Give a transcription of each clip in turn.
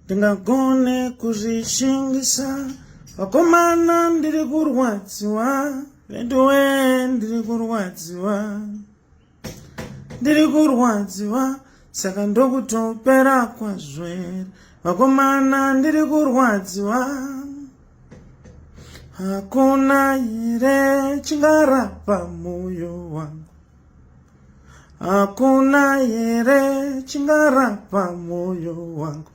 ndingagone kuzvishingisa vakomana ndiri kurwadziwa vendowe ndiri kurwadziwa saka ndokutopera kwazvere vakomana ndiri kurwadziwa hakuna here chingarapa moyo wangu hakuna here chingarapa moyo wangu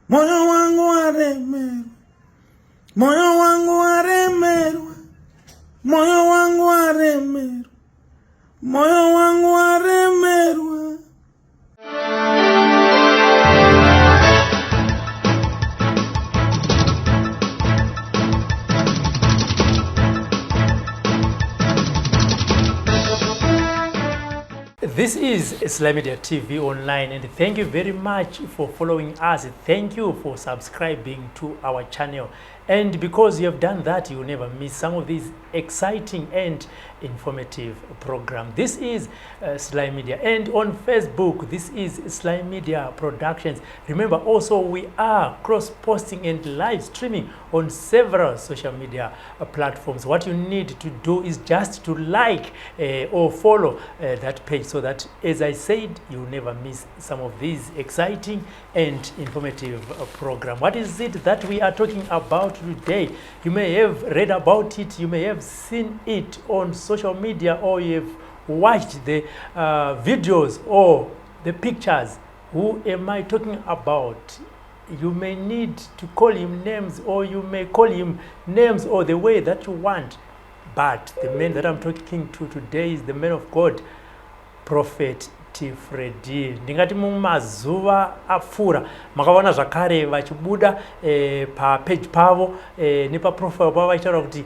moyo wangu waremerwa moyo wangu waremerwa moyo wangu waremerwa moyo wangu waremerwa. This is Sly Media TV online, and thank you very much for following us. Thank you for subscribing to our channel. And because you have done that, you will never miss some of these exciting and informative programs. This is Sly Media, and on Facebook, this is Sly Media Productions. Remember, also we are cross-posting and live streaming on several social media platforms. What you need to do is just to like or follow that page, so that, as I said, you will never miss some of these exciting and informative programs. What is it that we are talking about today? You may have read about it, you may have seen it on social media, or you have watched the videos or the pictures. Who am I talking about? You may need to call him names, or you may call him names or the way that you want. But the man that I'm talking to today is the man of God, Prophet Freddy. Ndingati mumazuva apfura makaona zvakare vachibuda pa page pavo nepa profile pavo vachitaura kuti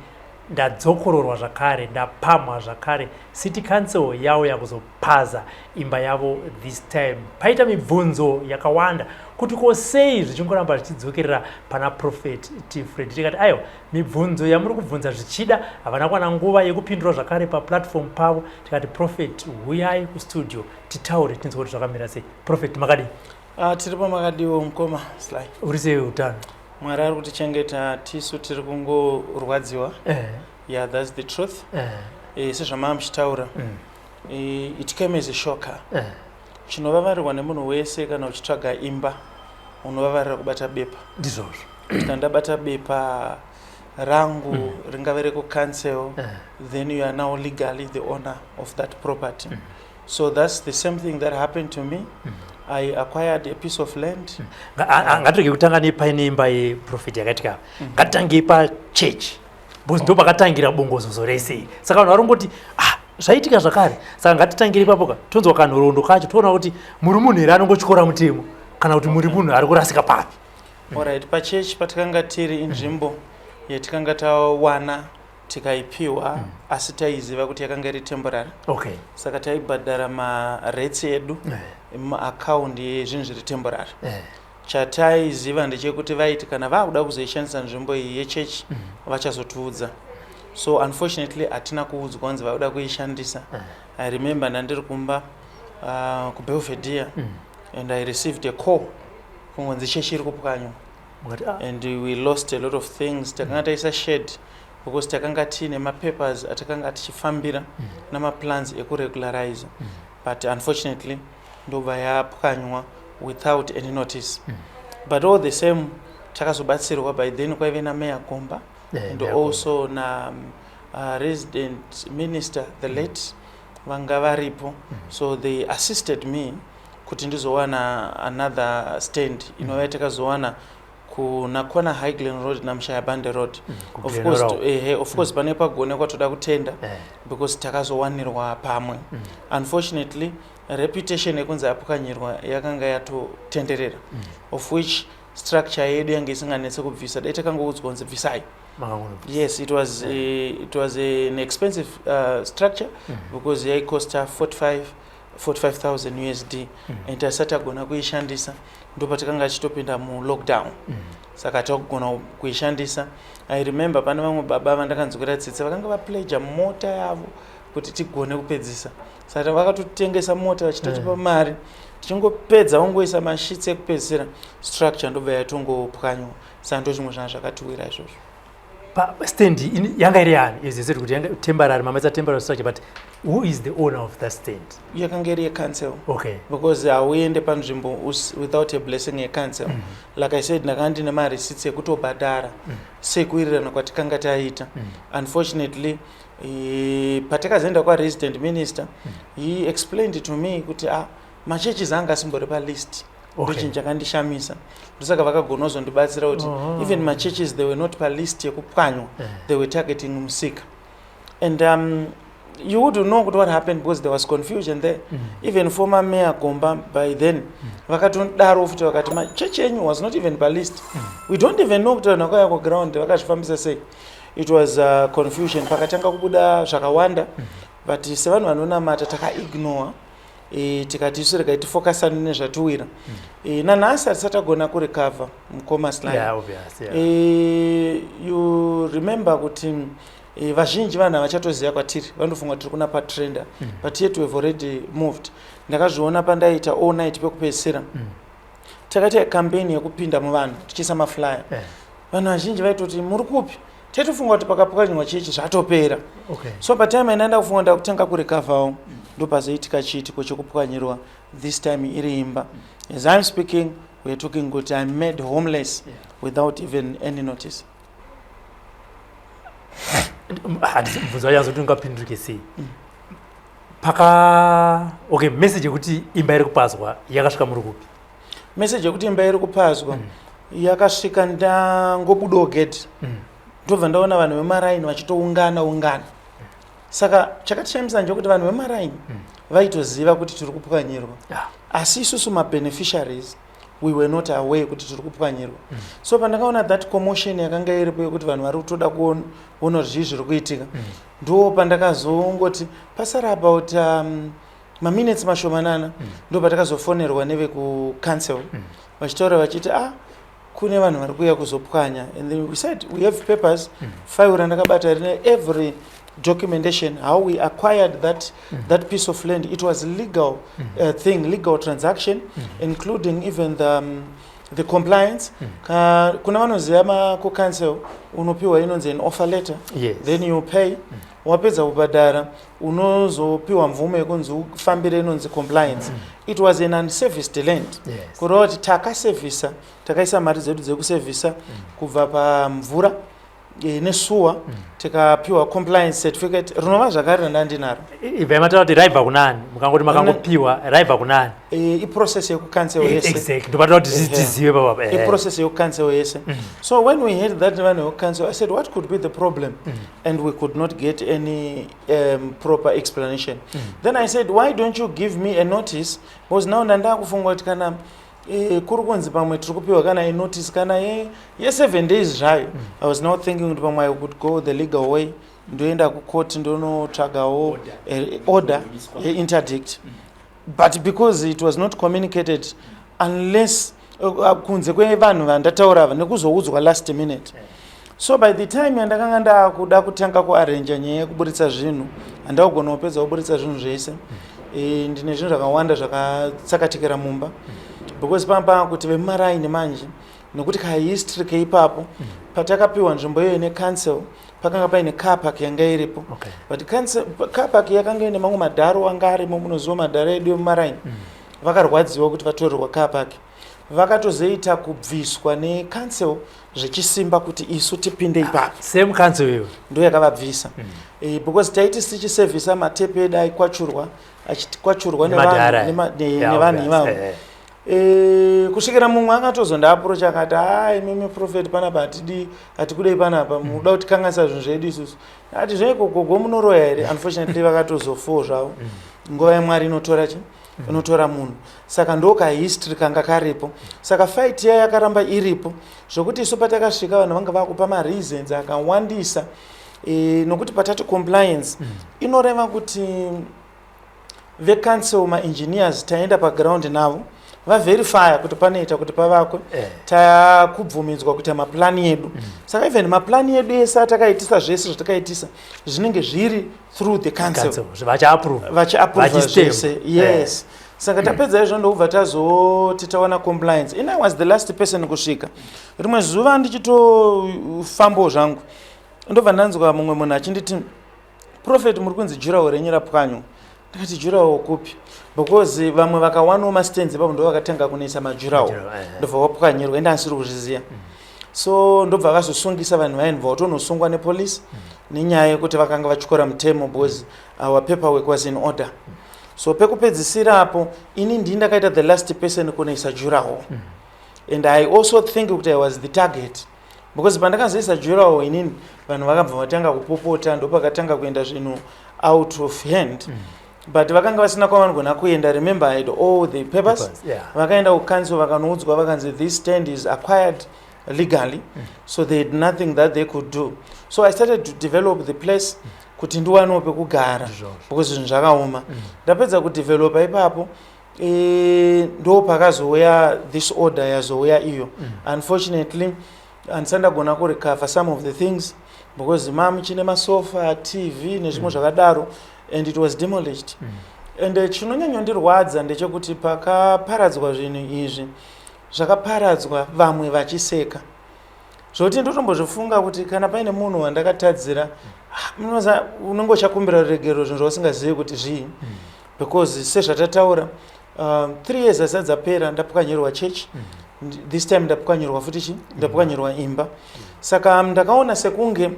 ndadzokororwa zvakare, ndapamha zvakare. City Council yavo yakuzopaza imba yavo this time. Paita mibvunzo yakawanda kuti ko sei zvichingoramba zvichidzokerera pana Prophet Freddy. Tikati ayo mibvunzo yamuri kubvunza zvichida havana kuwana nguva yekupindura zvakare pa platform pavo. Tikati Prophet, huyai kustudio titaure tinzwe kuti zvakamira sei. Prophet, makadi? Tiri pamakadiwo mukoma Sly. Uri sei utano? Mwari ari kutichengeta, tisu tiri kungorwadziwa. Yeah, that's the truth. Sezvamava muchitaura, it came as a shocker. Chinovavarirwa nemunhu wese kana uchitsvaga imba unovavarira kubata bepa. Ndizvozvo. Kana ndabata bepa rangu ringave rekucancel, then you are now legally the owner of that property. So that's the same thing that happened to me. I acquired a piece of land. Ngatoke kutanga nepaine imba yeProfit yakatika. Ngatitange pachurch. Because ndo pakatangira bongozozo rese. Saka vanhu varongoti zvaitika zvakare. Saka ngatitangire ipapo tonzwa kanhoroondo kacho toona kuti muri munhu here anongotyora mutemo kana kuti muri munhu ari kurasika papi. Alright, pachurch patakanga tiri inzvimbo yatikanga tawana tikaipiwa asi taiziva kuti yakanga iri temporary. Okay. Saka taibhadhara marates edu muaccount yezvinhu zviri temporary. Chataiziva ndechekuti vaiti kana vakuda kuzoishandisa nzvimbo iyi yechechi vachazotiudza. So unfortunately hatina kuudzwa kunzi vakuda kuishandisa. I remember ndandiri kumba kuBelvedere and I received a call kunzi chechi iri kupwanywa. And we lost a lot of things. Takanga taisa shed because takanga tine mapapers atakanga tichifambira namaplans ekuregularize. But unfortunately ndobva yapwanywa without any notice. But all the same takazobatsirwa by then kwaive naMeya Gomba and also na resident minister, the late vanga varipo. So they assisted me kuti ndizowana another stand inova takazowana kuna kwana Highland Road na Mshayabande Road. Of course pane pagone kwatoda kutenda because takazowanirwa pamwe. Unfortunately reputation yekunzi apukanyirwa yakanga yatotenderera, of which structure yedu yange isinganetse kubvisa. Dai takangoudzwa kunzi bvisai. Yes, it was an expensive structure because it cost 45,000 USD and tasati agona kuishandisa. Ndo patakanga chitopinda mu lockdown. Saka takugona kuishandisa. I remember pane vamwe baba vandakanzwira tsitsi vakanga vapledge mota yavo kuti tigone kupedzisa. Saka vakatotengesa mota vachitotipa mari tichingopedza ungoisa mashitsi ekupedzisira structure ndobva yatongopwanywa saka ndo zvimwe zvana zvakatiwira izvozvo. Stand yanga iri yani izisiri kuti yanga temporary mamaisa temporary structure, but who is the owner of that stand? Yakanga iri yecouncil. Okay. Because hauende panzvimbo without a blessing yecouncil. Like I said, ndakanga ndine mareceipt ekutobhadhara sekuwirirana kwatikanga taita. Unfortunately, patakazoenda kwa-resident minister, he explained to me kuti machurches anga asimbori palist. Okay. Ndochinhu chakandishamisa. Ndosaka vakagona kuzondibatsira kuti even machurches they were not palist yekupwanywa, they were targeting musika. And you wouldn't know what happened because there was confusion there. Even former mayor Gomba by then vakatodaro futi vakati church yenyu was not even palist. We don't even know kuti vanhu kwa ground vakazvifambisa sei. It was confusion. Pakatanga kubuda zvakawanda, but sevanhu vanonamata takaignore. Tikati isu regai tifocusane nezvatiwira. Nanhasi hatisatagona kurecover mukoma Sly. Yeah, obvious, yeah. You remember kuti vazhinji vanhu havachatoziva kwatiri, vanofunga tiri kuna patrenda, but yet we have already moved. Ndakazviona pandaita all night pekupedzisira. Takaita campaign yekupinda muvanhu tichiisa maflyer. Vanhu vazhinji vaitoti muri kupi? Taitofunga kuti pakapwanywa chechi zvatopera. Okay. So patime inaenda kufunga ndakutanga kurecover ndopazoitika chiitiko chekupwanyirwa, this time iri imba. As I'm speaking, we're talking good. I'm made homeless without even any notice. Mvunzo yangu tungapinduke sei. Okay, message yekuti imba iri kupazwa yakasvika muri kupi? Message yekuti imba iri kupazwa yakasvika ndangobudawo gate. Ndobva ndaona vanhu vemaraini vachitoungana. Saka chakatishamisa nje kuti vanhu vemaraini vaitoziva kuti tiri kupwanyirwa. Asi isusu mabeneficiaries we were not aware kuti tiri kupwanyirwa. So pandakaona that commotion yakanga iripo yekuti vanhu vari kutoda kuona kuti zvii zviri kuitika, ndo pandakazongoti pasara about maminutes mashomanana ndo patakazofonerwa nevekucancel vachitaura vachiti kune vanhu vari kuuya kuzopwanya. And then we said we have papers, file randakabata rine every documentation how we acquired that piece of land. It was legal thing, legal transaction, including even the compliance. Kuna vanoziva kucancel unopiwa inonzi an offer letter. Yes. Then you pay. Wapedza kubhadhara unozopiwa mvumo yekunzi ufambire inonzi compliance. It was an unserviced land. Yes. Kureva kuti takasevhisa, takaisa mari dzedu dzekusevhisa kubva pamvura nesuwa, tikapiwa compliance certificate. Rinova zvakare ndandinaro. Ibva mataura kuti raibva kunani, mukangoti makangopiwa raibva kunani? Iprocess yekucancel yese. Exactly. Ndopatoura kuti tizive baba. Iprocess yekucancel yese. So when we heard that vanhu vekucancel, I said what could be the problem? And we could not get any proper explanation. Then I said why don't you give me a notice? Because now ndanda kufunga kuti kana kuri kunzi pamwe tiri kupiwa kana inotice kana ye7 days zvayo. I was now thinking kuti pamwe I could go the legal way, ndoenda kucourt ndonotsvagawo order interdict. But because it was not communicated unless kunze kwevanhu vandataura nekuzoudzwa last minute. So by the time yandakanga ndakuda kutanga kuarrange nyaya yekuburitsa zvinhu, handakugona kupedza kuburitsa zvinhu zvese. Ndine zvinhu zvakawanda zvakatsakatikira mumba. Because pamba kuti vemaraini manje nokuti kahistory keipapo patakapiwa nzvimbo iyo ine council pakanga paine car park yanga iripo. But car park yakanga ine mamwe madharo anga arimo, munoziva madharo edu emaraini. Vakarwadziwa kuti vatorerwa car park. Vakatozoita kubviswa necouncil zvechisimba kuti isu tipinde ipapo. Same council iyo ndo yakavabvisa. Because taiti sichisevhisa matepe edu aikwachurwa, achikwachurwa nevanhu ivavo. Kusvikira mumwe akatozondaapproach akati mimi prophet panapa hatikudei panapa, muda kuti kanganisa zvinhu zvedu isusu. Ati zveikogogo munoroya here? Unfortunately vakatozofo zvavo. Nguva yaMwari inotora munhu. Saka ndoka history kanga karipo. Saka fight iya yakaramba iripo zvokuti isu patakasvika vanhu vanga vakupa mareasons akawandisa. Nokuti patati compliance inoreva kuti vecouncil maengineers taenda paground navo vaverifya kuti panoita kuti pavakwe, takubvumidzwa kuita maplani yedu. Saka even maplani yedu yese atakaitisa zvese zvatakaitisa zvinenge zviri through the council. Vachiapprove zvese. Yes. saka tapedza izvo ndobva tazoti tawana compliance. I was the last person kusvika. Rimwe zuva ndichitofambawo zvangu ndobva ndanzwa mumwe munhu achinditi Prophet muri kunzi jurawo renyu rapwanywa. Ndakati jurawo kupi? Because vamwe vakawanawo mastenzi ipapo ndo vakatanga kunoisa majurawo ndobva wapwanyirwa ende asiri kuzviziva. So ndobva vakazosungisa vanhu vainbva vatonosungwa nepolice nenyaya yekuti vakanga vatyora mutemo because our paperwork was in order. So pekupedzisira apo ini ndini ndakaita the last person kunoisa jurawo. And I also think kuti I was the target. Because pandakazoisa jurawo inini vanhu vakabva vatanga kupopota ndopakatanga kuenda zvinhu out of hand. But vakanga vasina kwavanogona kuenda. Remember I had all the papers. Vakaenda kucouncil vakanoudzwa vakanzi this stand is acquired legally. So they had nothing that they could do. So I started to develop the place kuti ndiwanewo pekugara because zvinhu zvakaoma. Ndapedza kudevelopa ipapo ndo pakazouya this order yazouya iyo. Unfortunately andisandagona kurecover some of the things because chine masofa, TV nezvimwe zvakadaro and it was demolished. And chinonyanyondirwadza ndechekuti pakaparadzwa zvinhu izvi zvakaparadzwa vamwe vachiseka. Zvoti ndotombozvifunga kuti kana paine munhu wandakatadzira unenge uchakumbira ruregero zvinhu zvausingazivi kuti zvii. Because sezvatataura 3 years asati dzapera ndapwanyirwa church. This time ndapwanyirwa futi ndapwanyirwa imba. Saka ndakaona sekunge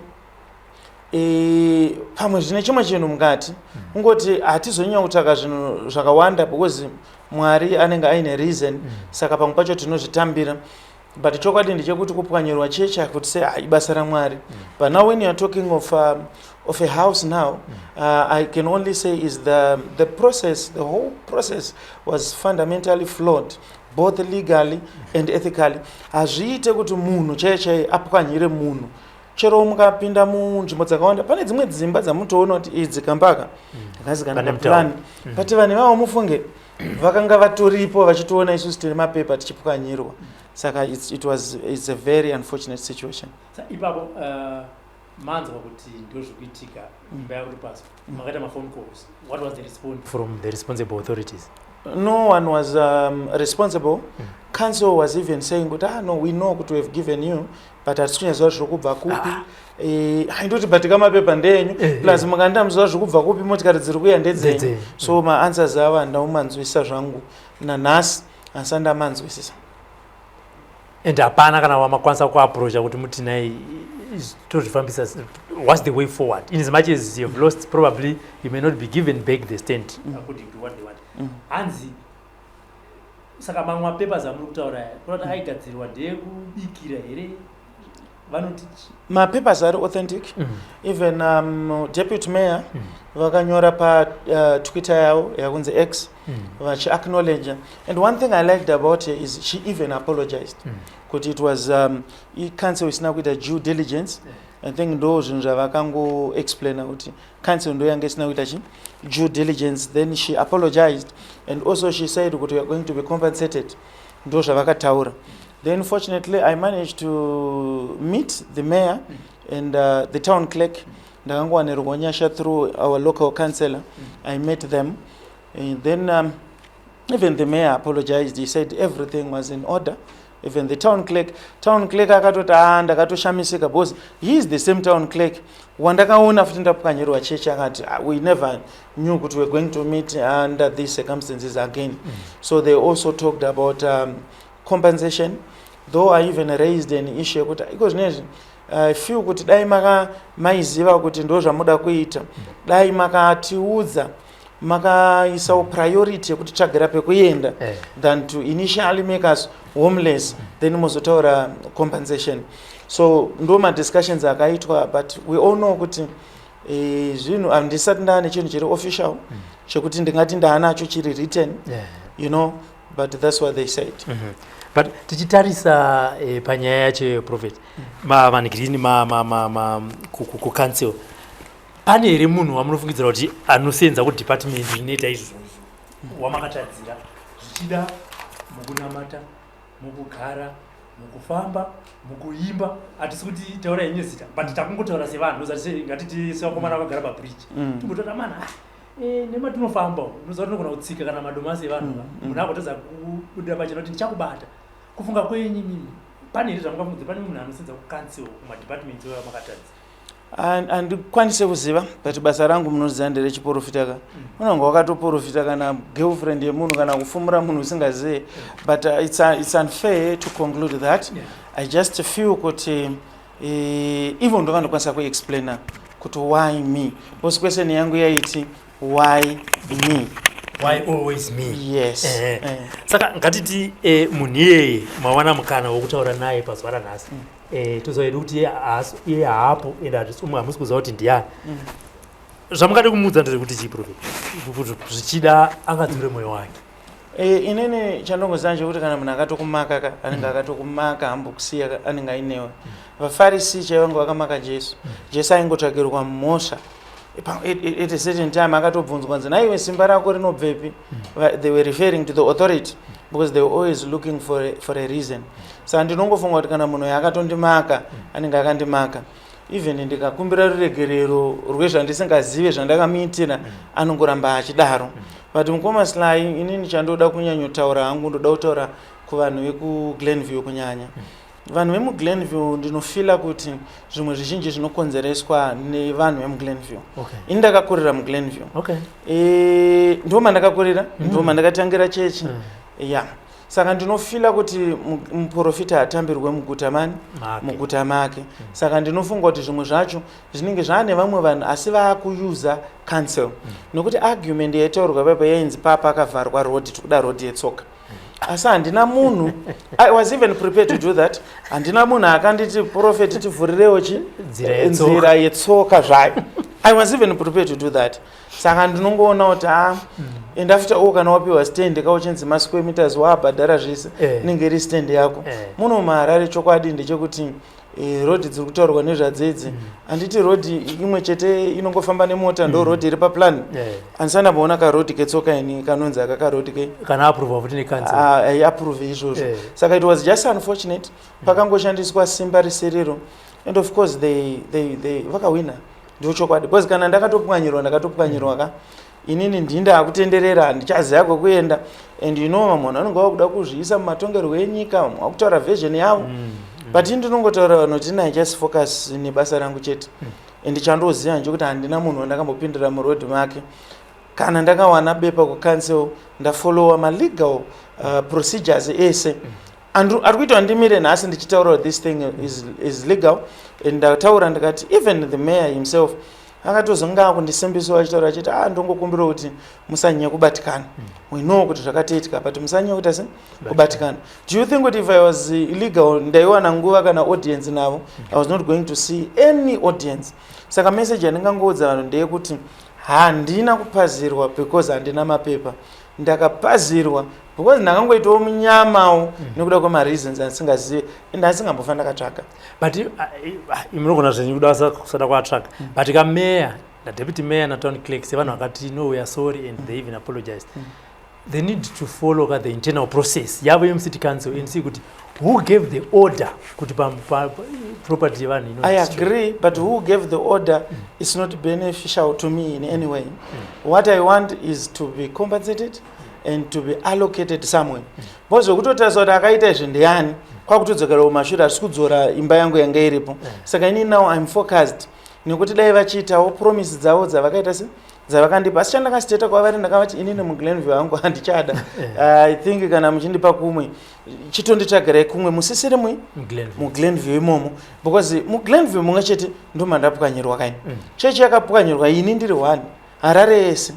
pamwe zvine chimwe chinhu mukati ungoti hatizonyanya kutsvaka zvinhu zvakawanda because Mwari anenge aine reason. Saka pamwe pacho tinozvitambira. But chokwadi ndechekuti kupwanyirwa chechi akuti say ibasa raMwari. But now when you are talking of a house now, I can only say is the process, the whole process was fundamentally flawed, both legally and ethically. Azviite kuti munhu chaiye apwanyire munhu. Chero mukapinda munzvimbo dzakawanda pane dzimwe dzimba dzamutoona kuti idzi kambaka akazikana plan. But vanhu vavo mufunge vakanga vatoripo vachitoona isusu tiri mapepa tichipwanyirwa. Saka it's a very unfortunate situation. Ipapo manzwa kuti ndozvikuitika imba yakuri pasi makaita phone calls. What was the response from the responsible authorities? No one was responsible. Council was even saying no, we know what we have given you, but atikunyazwa zvokubva kupi. Haindoti batika mapepa ndenyu plus mukanda muzwa zvokubva kupi motikari dziri kuya ndedzenyu. So ma answers ava ndaumanzwisa zvangu nanhasi asanda manzwisisa. And hapana kana wamakwanisa kuapproacha kuti muti nai tozvifambisa. What's the way forward? In as much as you've lost, probably you may not be given back the stand according to what they want. Hanzi saka mamwe papers amuri kutaura kuti aigadzirwa ndekubikira here vanoti mapapers are authentic. Even deputy mayor vakanyora pa Twitter yavo yakunzi X vachi acknowledge. And one thing I liked about her is she even apologized. Kuti it was council isina kuita due diligence. I think ndo zvinhu zvavakango explain kuti council ndo yanga isina kuita due diligence. Then she apologized and also she said kuti we are going to be compensated. Ndo zvavakataura. Then fortunately I managed to meet the mayor and the town clerk. Ndakangowana rugonyasha through our local councillor. I met them and then even the mayor apologized. He said everything was in order. Even the town clerk akatoti ndakatoshamisika because he is the same town clerk wandakaona futi ndapwanyirwa chechi akati we never knew kuti we were going to meet under these circumstances again. So they also talked about compensation, though I even raised an issue kuti because I feel kuti dai maiziva kuti ndo zvamuda kuita dai makatiudza makaisa priority yekuti tsvagira pekuenda than to initially make us homeless then mozotaura compensation. So ndo madiscussions akaitwa, but we all know kuti zvinhu handisati ndaane chinhu chiri official chekuti ndingati ndaanacho chiri written, you know, but that's what they said. But tichitarisa panyaya yacho Prophet vanhigrini kucancel pane here munhu wamunofungidzira kuti anosenza kudepartment inoita izvozvo wamakatadzira zvichida mukunamata, mukugara, mukufamba, mukuimba? Hatisi kuti taura yenyu zita but takungotaura sevanhu ngatiti sevakomana vakagara pabridge timbotaura mana nematinofamba unoziva tinogona kutsika kana madomasi evanhu munakotedza kudira pachena kuti ndichakubata kufunga kwenyu mimi pane here zvamungafunudze pane munhu anosenza kucancel kumadepartments evamakatadzi handikwanise kuziva but basa rangu munoziva nderechiprofita ka unonga wakatoprofita kana girlfriend yemunhu kana kufumura munhu usingazive but it's unfair to conclude that I just feel kuti even ndokandokwanisa kuexplaina kuti why me because question yangu yaiti why me, why always me. Yes. Saka ngatiti munhu iyeye mawana mukana wokutaura naye pazuva ranhasi tozoeda kuti iye haapo ende umwe hamusi kuziva kuti ndiani zvamungade kumuudza ndezvekuti chii Prophet zvichida angadzure mwoyo wake. Inini chandongoziva ndechekuti kana munhu akatokumaka ka anenge akatokumaka hambokusiya anenge ainewe vafarisi chaivanga vakamaka Jesu aingotsvakirwa mhosva at a certain time akatobvunzwa nzi naiwe simba rako rinobvepi. They were referring to the authority because they were always looking for a reason. Saka ndinongofunga kuti kana munhu akatondimaka anenge akandimaka even ndikakumbira ruregerero rwezvandisingazive zvandakamuitira anongoramba achidaro. But mukoma Sly, inini chandoda kunyanyotaura hangu ndoda kutaura kuvanhu vekuglenview kunyanya. Vanhu vemuglenview ndinofila kuti zvimwe zvizhinji zvinokonzereswa nevanhu vemuglenview. Ini ndakakurira muglenview. Ndo mandakakurira, ndo mandakatangira chechi. Saka ndinofila kuti muprofita atambirwe muguta make. Saka ndinofunga kuti zvimwe zvacho zvinenge zvane vamwe vanhu asi vaakuyuza cancel. Nokuti argument yaitaurwa papa yainzi papa akavharwa road tikuda road yetsoka. Asi handina munhu I was even prepared to do that. Handina munhu akanditi prophet tivhurirewo nzira yetsoka zvayo. I was even prepared to do that. Saka ndinongoona kuti and after all kana wapiwa stand kauchenzi masquare meters wabhadhara zvese inenge iri stand yako. Muno muHarare chokwadi ndechekuti road dziri kutaurwa nezvadzidzi handiti road imwe chete inongofamba nemota ndo road iri paplan handisana kuona karoad ketsoka ini kanonzi akakaroad kana approve kuti ni cancel approve izvozvo. Saka it was just unfortunate pakangoshandiswa simba riserero and of course they vakawina ndochokwadi because kana ndakatopwanyirwa ka inini ndinda kutenderera ndichaziva kwekuenda and you know munhu anenge wakuda kuzviisa mumatongerwo enyika wakutaura vision yavo but ndinongotaura vanhu kuti I just focus nebasa rangu chete and chandooziva ndechekuti handina munhu wandakambopindira muroad make kana ndakawana bepa kucancel ndafollowa malegal procedures ese ari kuitwa ndimire nhasi ndichitaura this thing is legal and ndataura ndikati even the mayor himself akatozonga kundisimbisa achitaura achiti ndongokumbira kuti musanyanya kubatikana. We know kuti zvakatoitika but musanyanya kuti kubatikana. Do you think that if I was illegal ndaiwana nguva kana audience navo I was not going to see any audience. Saka message yandingangoudza vanhu ndeyekuti handina kupazirwa because handina mapepa. Ndakapazirwa because ndakangoitawo munyamawo nekuda kwemareasons andisingazive ende andisingambofa ndakatsvaka. But imunogona zvenyu kuda kusada kwatsvaka but kameya nadeputy mayor natown clerk sevanhu vakati no we are sorry and they even apologized. They need to follow the internal process yavo yemucity council and see kuti who gave the order kuti property yevanhu I agree but who gave the order is not beneficial to me in any way. What I want is to be compensated and to be allocated somewhere. Because zvekutotariswa kuti akaita izvi ndiani kwakutodzokera kumashure asi kudzora imba yangu yanga iripo. Saka ini now I'm focused nekuti dai vachiitawo promise dzavo dzavakaita dzavakandipa asi chandakasiteta kwavari ndakavati inini muglenview wangu handichada. I think kana muchindipa kumwe chitonditsvagirai kumwe musisiri muglenview imomo because muglenview mumwe chete ndomandapwanyirwa kaini chechi yakapwanyirwa ini ndiri 1 Harare yese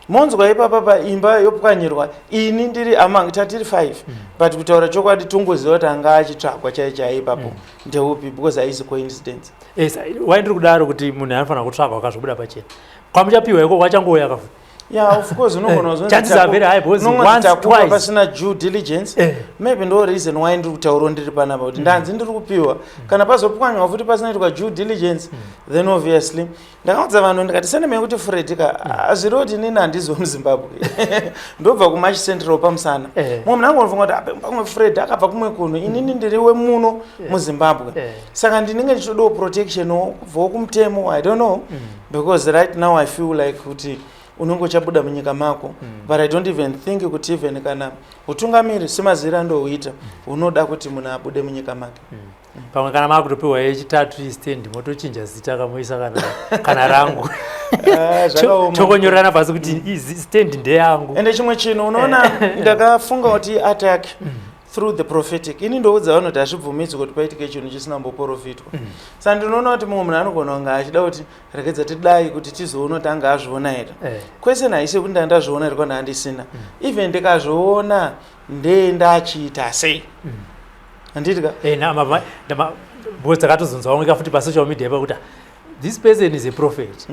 monzwa ipapa imba yopwanyirwa ini ndiri among tatiri 5 but kutaura chokwadi tungoziva kuti anga achitsvakwa chaichai ipapo ndeupi because haisi coincidence. Yes, waindiri kudaro kuti munhu anofanira kutsvaka wakazvobuda pachena kwamuchapiwa iko wachangouya kafu. Yeah, of course unogona chances are very high because once twice pasina due diligence maybe ndo reason why ndiri kutaura ndiri panapa kuti ndanzi ndiri kupiwa kana pazopwanywa futi pasinaitwa due diligence then obviously ndakaudza vanhu ndikati sene kuti Freddy azviri kuti inini handizo muZimbabwe ndobva kuMarch Central pamusana mumwe munhu angofunga kuti pamwe Freddy akabva kumwe kuno inini ndiriwe muno muZimbabwe. Saka ndinenge ndichidawo protection kubva kumutemo I don't know because right now I feel like kuti unongochabuda munyika mako. But I don't even think kuti even kana utungamiri simazira ndouita unoda kuti munhu abude munyika make. Pamwe kana makutopiwa yechitatu stand motochinja zita kamuisa kana rangu. Chokonyorana pasi kuti stand ndeyangu. Ende chimwe chinhu unoona ndakafunga kuti attack through the prophetic. Ini ndoudza vanhu kuti hazvibvumidzwi kuti paitike chinhu chisina kumboprofitwa. Saka ndinoona kuti mumwe munhu anogona kunge achida kuti rekedza tidai kuti tizoona kuti anga azviona here. Kwese haisi kuti ndandazviona here kana handisina. Even ndikazviona ndendachiita sei. Handitika? Because takatozonzwa futi pasocial media pakuti this person is a prophet.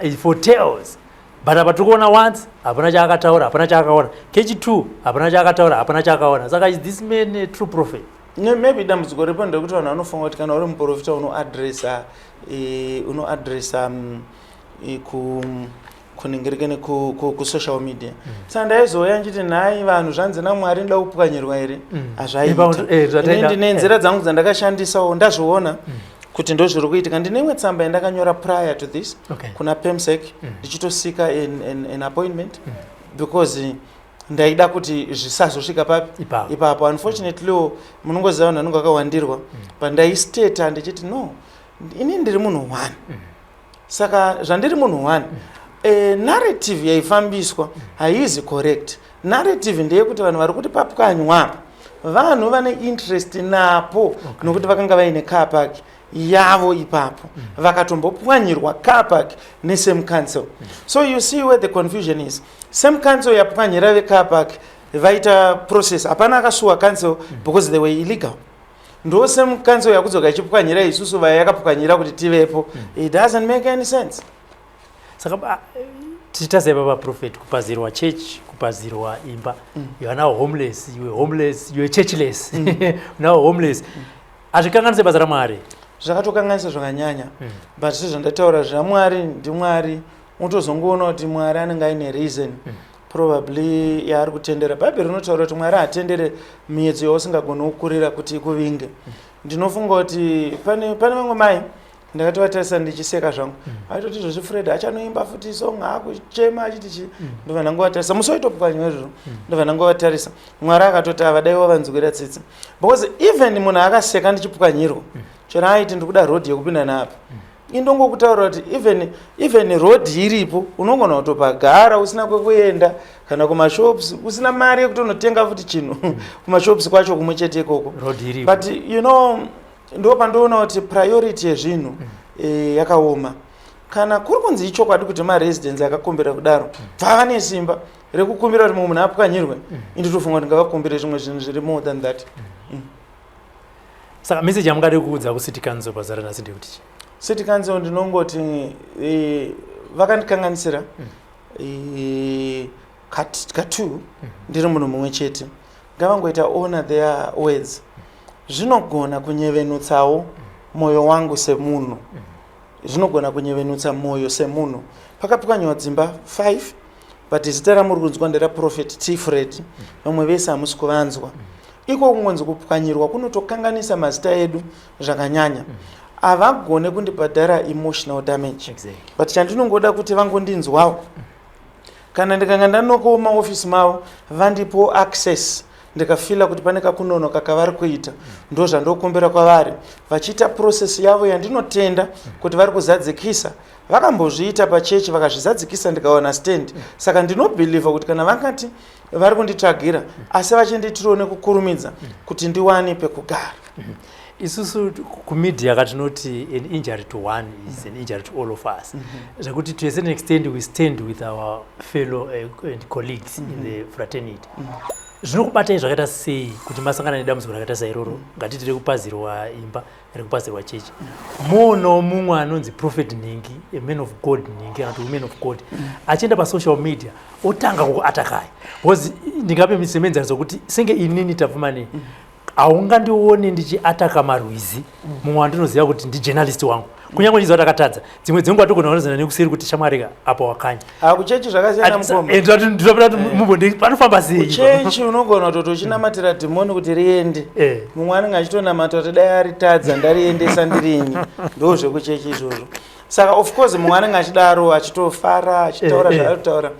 He foretells. But apatukuona once, hapana chaakataura, hapana chaakaona. KG2, hapana chaakataura, hapana chaakaona. Saka is this man a true prophet? Maybe dambudziko ripo ndekuti vanhu vanofunga kuti kana uri muprofita unoadressa kuningirikene kusocial media. Saka ndaizouya nchiti nhai vanhu zvanzi naMwari ndoda kupwanyirwa here hazvaita. Ini ndine nzira dzangu dzandakashandisawo ndazviona kuti ndo zviri kuitika. Ndine imwe tsamba yandakanyora prior to this kuna PEMSEC ndichitosika an appointment because ndaida kuti zvisazosvika papi ipapo. Unfortunately munongoziva vanhu vanenge vakawandirwa pandaisteta ndichiti no ini ndiri munhu one. Saka zvandiri munhu one narrative yaifambiswa haizi correct. Narrative ndeyekuti vanhu vari kuti papwanywa vanhu vane interest napo nokuti vakanga vaine car park yavo ipapo vakatombopwanyirwa car park nesame council. So you see where the confusion is. Same council yapwanyira vecar park vaita process hapana akasuwa council because they were illegal. Ndo same council yakudzoka ichipwanyira isusu vayakapwanyira kuti tivepo. It doesn't make any sense. Saka tichitaziva paprophet kupazirwa church kupazirwa imba. You are now homeless, you are homeless, you are churchless. Now homeless. Azvikanganise basa raMwari. Zvakatokanganisa zvakanyanya. But sezvandataura zvaMwari ndiMwari utozongoona kuti Mwari anenge aine reason probably yaari kutendera. Bhaibheri rinotaura kuti Mwari hatendere miedzo yausingagona kukurira kuti ikuvinge. Ndinofunga kuti pane vamwe mai ndakatovatarisa ndichiseka zvangu aitoti izvozvi Freddy achanoimba futi song akuchema achiti chi ndobva ndangovatarisa musoitopwanywa izvozvo ndobva ndangovatarisa. Mwari akatoti avadaiwo vanzwira tsitsi because even munhu akaseka ndichipwanyirwa chero aiti ndikuda road yekupinda naapa indongokutaura kuti even road iripo unogona kutopagara usina kwekuenda kana kumashops usina mari yekuti unotenga futi chinhu kumashops kwacho kumwe chete ikoko. But you know ndo pandoona kuti priority yezvinhu yakaoma. Kana kuri kunzi ichokwadi kuti maresidents akakumbira kudaro bva nesimba rekukumbira kuti mumwe munhu apwanyirwe inditofunga kuti ngavakumbire zvimwe zvinhu zviri more than that. Saka message yamungade kuudza kuCity Council pazara nhasi ndekuti City Council ndinongoti vakandikanganisira katu ndiri munhu mumwe chete ngavangoita honor their words. Zvinogona kunyevenutsawo moyo wangu semunhu. Zvinogona kunyevenutsa moyo semunhu. Pakapwanywa dzimba 5 but zita ramuri kunzwa nderaProphet T Freddy vamwe vese hamusi kuvanzwa. Iko kungonzi kupwanyirwa kunotokanganisa mazita edu zvakanyanya. Havagone kundibhadhara emotional damage. But chandinongoda kuti vangondinzwawo kana ndikanga ndanoko maofisi mavo vandipo access ndikafila kuti pane kakunonoka kavari kuita ndo zvandokumbira kwavari vachiita process yavo yandinotenda kuti vari kuzadzikisa vakambozviita pachechi vakazvizadzikisa ndikaona stand. Saka ndinobhiliva kuti kana vakati vari kunditsvagira asi vachinditirawo nekukurumidza kuti ndiwane pekugara. Isusu kumedia katinoti an injury to one is an injury to all of us. Zvekuti to a certain extent we stand with our fellow and colleagues in the fraternity. Zvinokubatai zvakaita sei kuti masangana nedambudziko rakaita sairoro ngatiti rekupazirwa imba rekupazirwa chechi muno mumwe anonzi prophet Ningi a man of God Ningi kana woman of God achienda pasocial media otanga kuatakai because ndingape semenzaniso kuti senge inini tabvumani aungandione ndichiataka marwizi mumwe andinoziva kuti ndi journalist wangu kunyange ndiziva takatadza dzimwe dzenguva togona kunozana nekuseri kuti shamwari apa wakanya kuchechi zvakasiyana mukoma ndinoda mumbonde panofamba sei kuchechi unogona kuti uchinamatira dhimoni kuti riende mumwe anenge achitonamata kuti dai aritadza ndariendesa ndirinyi ndo zvekuchechi izvozvo. saka of course mumwe anenge achidaro achitofara achitaura zvaarikutaura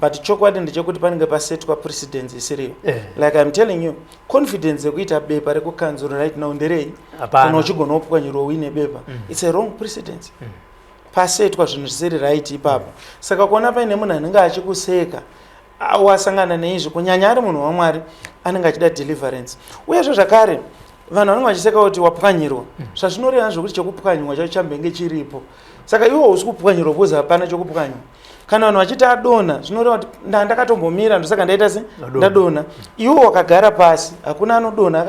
but chokwadi ndechekuti panenge pasetwa precedence isiriyo like I'm telling you confidence yekuita bepa rekukanzuro right now nderei kana uchigona kupwanyirwa uine bepa it's a wrong precedence pasetwa zvinhu zvisiri right ipapo saka kuona paine munhu anenge achikuseka wasangana neizvi kunyanya ari munhu waMwari anenge achida deliverance uyezve zvakare vanhu vanenge vachiseka kuti wapwanyirwa zvazvinoreva zvokuti chekupwanywa chacho chambenge chiripo saka iwo usi kupwanyirwa kuzi hapana chekupwanywa kana vanhu vachiti adonha zvinoreva kuti ndakatombomira ndosaka ndaita se ndadonha iwo wakagara pasi hakuna anodonha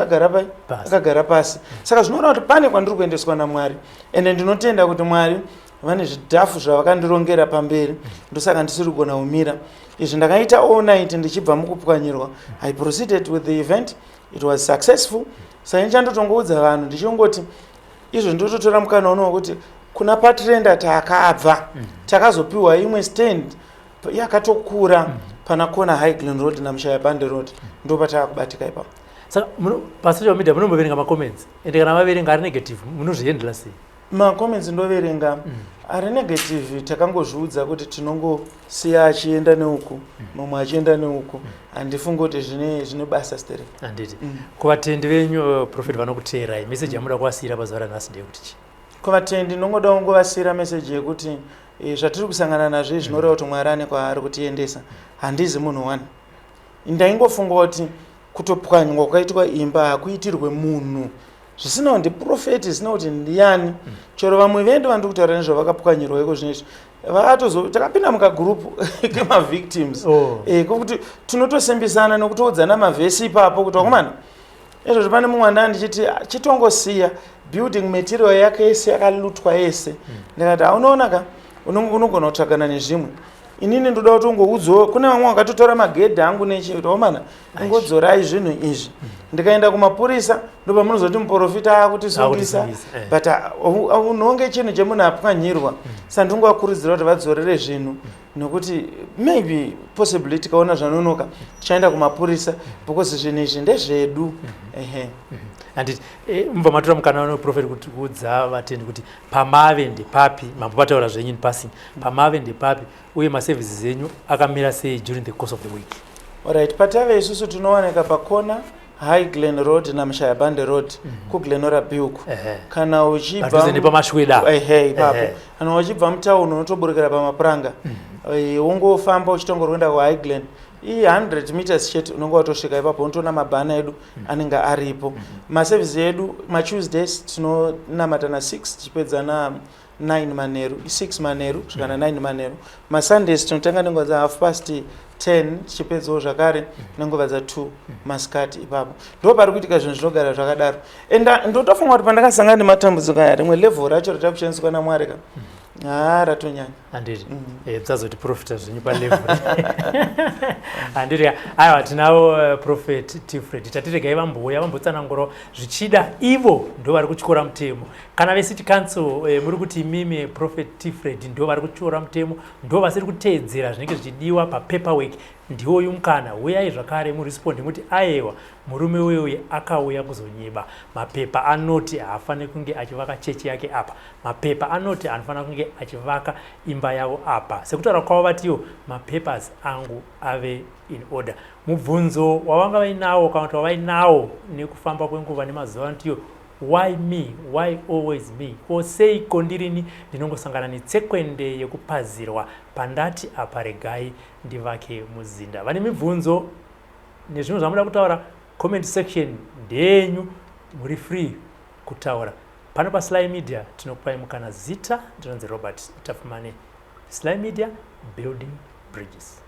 akagara pasi saka zvinoreva kuti pane kwandiri kuendeswa naMwari ende ndinotenda kuti Mwari vane zvidhafu zvavakandirongera pamberi ndosaka ndisiri kugona kumira izvi ndakaita all night ndichibva mukupwanyirwa I proceeded with the event it was successful saka ndichandotongoudza vanhu ndichingoti izvo ndototora mukana uno wekuti kuna patrenda takabva takazopiwa imwe stand yakatokura pana kona Highland Road naMushaya Bande Road ndopatakakubatika ipapo saka pasocial media munomboverenga macomments ende kana vaverenga ari negative munozviendela sei macomments ndoverenga ari negative takangozviudza kuti tinongosiya achienda neuku mumwe achienda neuku handifunga kuti zvine basa steri handiti kuvatendi venyu Prophet vanokuteerai message yamuda kuvasiyira pazuva ranhasi ndeyekuti chi kuvatendi ndinongoda kungovasiyira message yekuti zvatiri kusangana nazvo zvinoreva kuti Mwari ane kwaari kutiendesa handizi munhu wani ndaingofunga kuti kutopwanywa kwakaitwa imba hakuitirwe munhu zvisina kuti ndiprofeti zvisina kuti ndiani chero vamwe vedu vandiri kutaura nezvavakapwanyirwa iko zvinezvi takapinda mukagrupu kemavictims kokuti tinotosimbisana nekutoudzana mavhesi ipapo kuti wakomana izvozvo pane mumwe andani ndichiti chitongosiya building material yake yese yakalutwa yese ndikati aunoona unogona kutsvagana nezvimwe inini ndoda kuti ungoudzowo kune vamwe vakatotora magedha angu nechi kuti wakomana ungodzorai zvinhu izvi ndikaenda kumapurisa ndopamunozoti muprofita akutisungisa but unonge chinhu chemunhu apwanyirwa saka ndingovakurudzira kuti vadzorere zvinhu nokuti maybe possibly tikaona zvanonoka tichaenda kumapurisa because zvinhu izvi ndezvedu handiti mubva matora mukana wano Prophet kuti kuudza vatendi kuti pamave ndepapi mambopataura zvenyu passing pamave ndepapi uye maservices enyu akamira sei during the course of the week alright patave isusu tinowanika pakona Highland Road naMushaya Bande Road kuGlenora Buku kana uchibva nepamashweda ipapo kana uchibva mutauni unotoburukira pamapuranga ungofamba uchitongoenda kuHighland 100 meters chete unenge watosvika ipapo unotoona mabhana edu anenge aripo maservice edu maTuesdays tinonamata na6 tichipedza na 9 manheru 6 manheru kusvika na 9 manheru maSundays tinotanga nenguva dza10:30 tichipedzawo zvakare nenguva dza2 masikati ipapo ndo pari kuitika zvinhu zvinogara zvakadaro enda ndotofunga kuti pandakasangana nematambudziko aya rimwe level racho ratakushandiswa naMwari ka ratonyanya handiti msazoti profita zvenyu palevel handiti aiwa tinavo Prophet T Freddy tatiregai vambouya vambotsanangurawo zvichida ivo ndo vari kutyora mutemo kana veCity Council muri kuti imimi Prophet T Freddy ndo vari kutyora mutemo ndo vasiri kuteedzera zvinenge zvichidiwa papaperwork ndiwo yumkana uyai zvakare murespondi muti aiwa murume uyu akauya kuzonyeba mapepa anoti hafaniri kunge achivaka chechi yake apa mapepa anoti anofanira kunge achivaka imba yavo apa sekutaura kwavo vatiwo mapapers angu ave in order mubvunzo wavanga vainawo kana kuti wavainawo nekufamba kwenguva nemazuva antiyo why me, why always me, ko seiko ndirini ndinongosangana netsekwende yekupazirwa pandati apa regai ndivake muzinda. Vane mibvunzo nezvinhu zvamuda kutaura, comment section ndenyu, muri free kutaura. Pano pa Sly Media tinokupai mukana zita ndinonzi Robert Tafumane. Sly Media, building bridges.